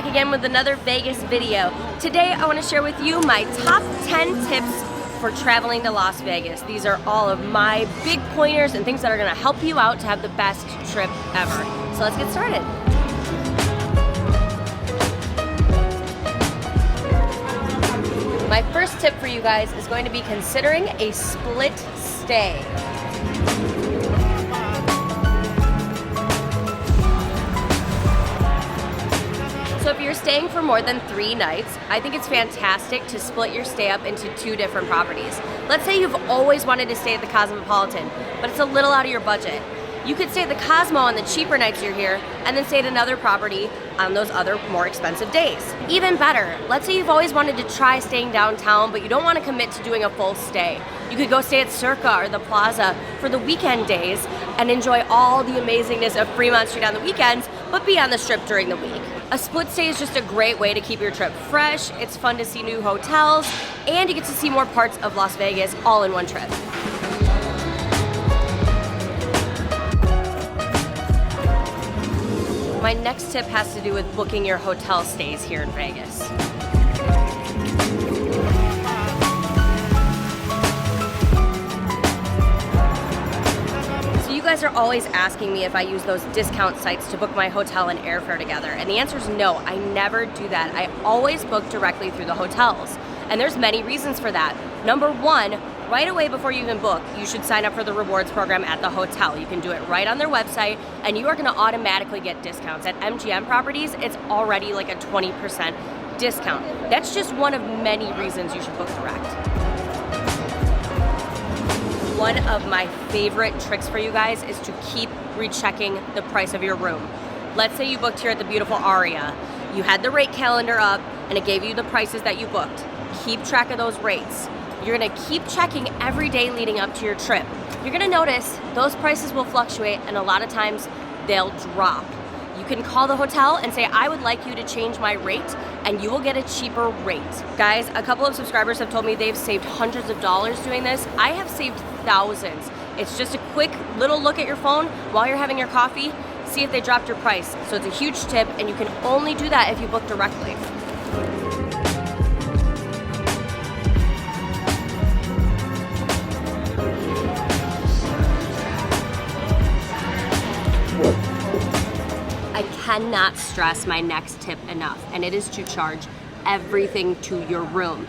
again with another Vegas video. Today I want to share with you my top 10 tips for traveling to Las Vegas. These are all of my big pointers and things that are going to help you out to have the best trip ever. So let's get started. My first tip for you guys is going to be considering a split stay. So if you're staying for more than 3 nights, I think it's fantastic to split your stay up into 2 different properties. Let's say you've always wanted to stay at the Cosmopolitan, but it's a little out of your budget. You could stay at the Cosmo on the cheaper nights you're here, and then stay at another property on those other more expensive days. Even better, let's say you've always wanted to try staying downtown, but you don't want to commit to doing a full stay. You could go stay at Circa or the Plaza for the weekend days and enjoy all the amazingness of Fremont Street on the weekends, but be on the Strip during the week. A split stay is just a great way to keep your trip fresh, it's fun to see new hotels, and you get to see more parts of Las Vegas all in one trip. My next tip has to do with booking your hotel stays here in Vegas. So you guys are always asking me if I use those discount sites to book my hotel and airfare together, and the answer is no, I never do that. I always book directly through the hotels, and there's many reasons for that. Number one, right away before you even book, you should sign up for the rewards program at the hotel. You can do it right on their website, and you are gonna automatically get discounts. At MGM properties, it's already like a 20% discount. That's just one of many reasons you should book direct. One of my favorite tricks for you guys is to keep rechecking the price of your room. Let's say you booked here at the beautiful Aria. You had the rate calendar up, and it gave you the prices that you booked. Keep track of those rates. You're gonna keep checking every day leading up to your trip. You're gonna notice those prices will fluctuate, and a lot of times they'll drop. You can call the hotel and say, I would like you to change my rate, and you will get a cheaper rate. Guys, a couple of subscribers have told me they've saved hundreds of dollars doing this. I have saved thousands. It's just a quick little look at your phone while you're having your coffee, see if they dropped your price. So it's a huge tip, and you can only do that if you book directly. I cannot stress my next tip enough, and it is to charge everything to your room.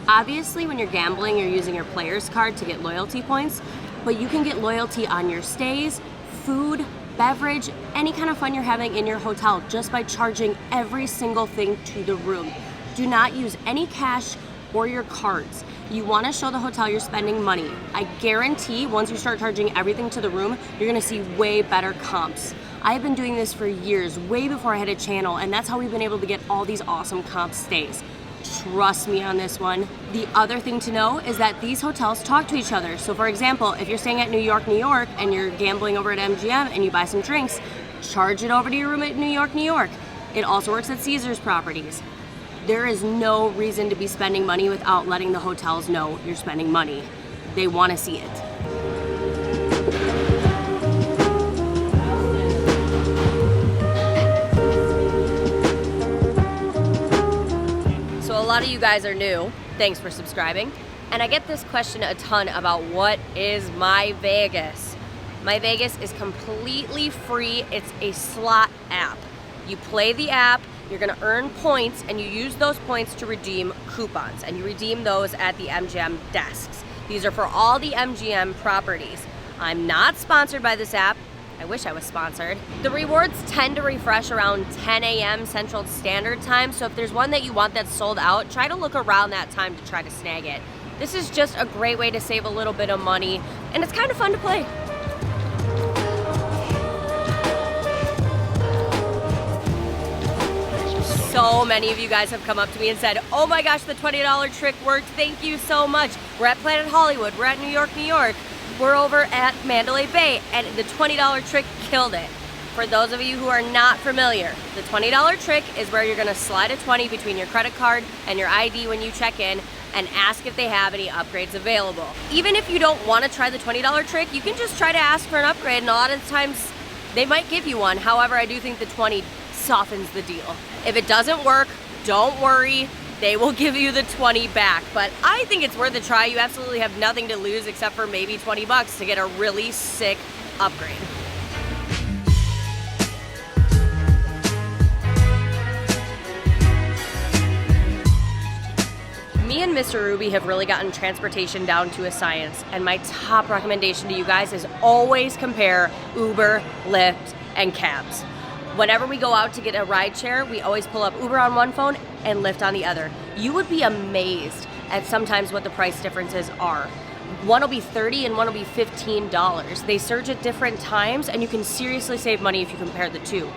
Obviously, when you're gambling, you're using your player's card to get loyalty points, but you can get loyalty on your stays, food, beverage, any kind of fun you're having in your hotel just by charging every single thing to the room. Do not use any cash or your cards. You want to show the hotel you're spending money. I guarantee once you start charging everything to the room, you're going to see way better comps. I've been doing this for years, way before I had a channel, and that's how we've been able to get all these awesome comp stays. Trust me on this one. The other thing to know is that these hotels talk to each other. So for example, if you're staying at New York, and you're gambling over at MGM and you buy some drinks, charge it over to your room at New York. It also works at Caesars properties. There is no reason to be spending money without letting the hotels know you're spending money. They want to see it. So a lot of you guys are new. Thanks for subscribing. And I get this question a ton about what is MyVegas. MyVegas is completely free. It's a slot app. You play the app, you're gonna earn points, and you use those points to redeem coupons, and you redeem those at the MGM desks. These are for all the MGM properties. I'm not sponsored by this app. I wish I was sponsored. The rewards tend to refresh around 10 a.m. Central Standard Time, so if there's one that you want that's sold out, try to look around that time to try to snag it. This is just a great way to save a little bit of money, and it's kind of fun to play. So many of you guys have come up to me and said, oh my gosh, the $20 trick worked, thank you so much. We're at Planet Hollywood, we're at New York. We're over at Mandalay Bay, and the $20 trick killed it. For those of you who are not familiar, the $20 trick is where you're gonna slide a 20 between your credit card and your ID when you check in and ask if they have any upgrades available. Even if you don't wanna try the $20 trick, you can just try to ask for an upgrade, and a lot of times they might give you one. However, I do think the 20 softens the deal. If it doesn't work, don't worry. They will give you the 20 back, but I think it's worth a try. You absolutely have nothing to lose except for maybe 20 bucks to get a really sick upgrade. Me and Mr. Ruby have really gotten transportation down to a science, and my top recommendation to you guys is always compare Uber, Lyft, and cabs. Whenever we go out to get a ride share, we always pull up Uber on one phone and Lyft on the other. You would be amazed at sometimes what the price differences are. One will be $30 and one will be $15. They surge at different times, and you can seriously save money if you compare the two.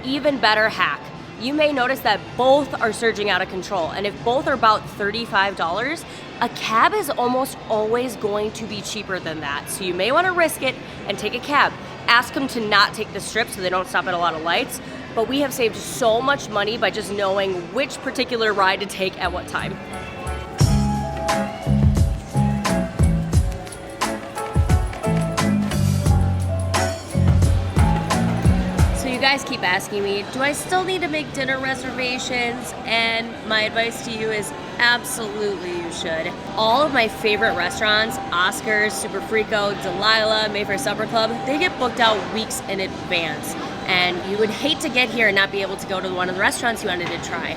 Even better hack. You may notice that both are surging out of control, and if both are about $35, a cab is almost always going to be cheaper than that. So you may want to risk it and take a cab. Ask them to not take the strip so they don't stop at a lot of lights, but we have saved so much money by just knowing which particular ride to take at what time. You guys keep asking me, do I still need to make dinner reservations? And my advice to you is absolutely you should. All of my favorite restaurants, Oscars, Super Frico, Delilah, Mayfair Supper Club, they get booked out weeks in advance. And you would hate to get here and not be able to go to one of the restaurants you wanted to try.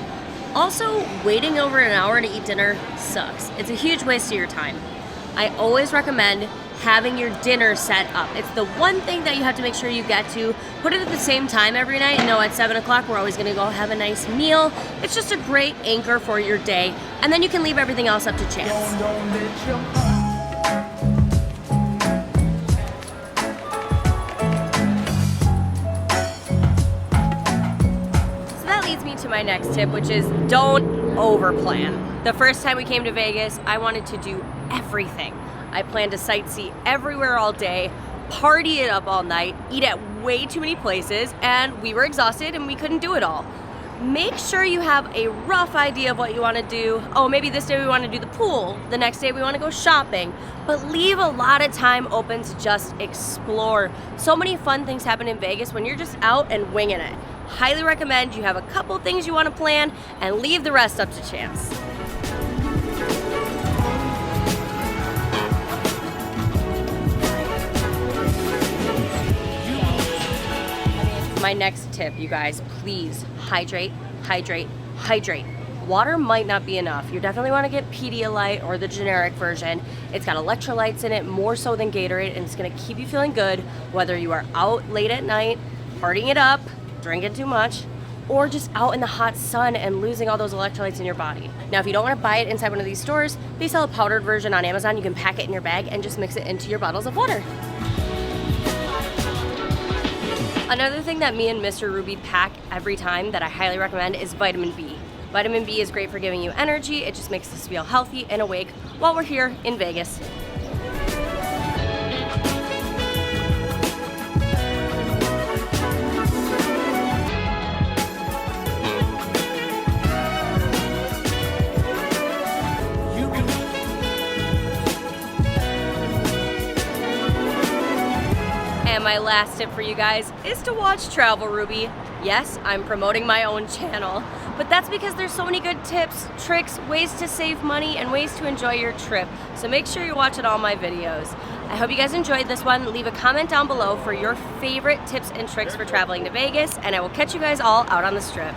Also, waiting over an hour to eat dinner sucks. It's a huge waste of your time. I always recommend having your dinner set up. It's the one thing that you have to make sure you get to. Put it at the same time every night. At 7 o'clock we're always gonna go have a nice meal. It's just a great anchor for your day. And then you can leave everything else up to chance. So that leads me to my next tip, which is don't overplan. The first time we came to Vegas, I wanted to do everything. I planned to sightsee everywhere all day, party it up all night, eat at way too many places, and we were exhausted and we couldn't do it all. Make sure you have a rough idea of what you want to do. Oh, maybe this day we want to do the pool, the next day we want to go shopping, but leave a lot of time open to just explore. So many fun things happen in Vegas when you're just out and winging it. Highly recommend you have a couple things you want to plan and leave the rest up to chance. My next tip, you guys, please hydrate, hydrate, hydrate. Water might not be enough. You definitely want to get Pedialyte or the generic version. It's got electrolytes in it, more so than Gatorade, and it's gonna keep you feeling good, whether you are out late at night, partying it up, drinking too much, or just out in the hot sun and losing all those electrolytes in your body. Now, if you don't want to buy it inside one of these stores, they sell a powdered version on Amazon. You can pack it in your bag and just mix it into your bottles of water. Another thing that me and Mr. Ruby pack every time that I highly recommend is vitamin B. Vitamin B is great for giving you energy. It just makes us feel healthy and awake while we're here in Vegas. And my last tip for you guys is to watch Travel Ruby. Yes, I'm promoting my own channel, but that's because there's so many good tips, tricks, ways to save money, and ways to enjoy your trip. So make sure you're watching all my videos. I hope you guys enjoyed this one. Leave a comment down below for your favorite tips and tricks for traveling to Vegas, and I will catch you guys all out on the strip.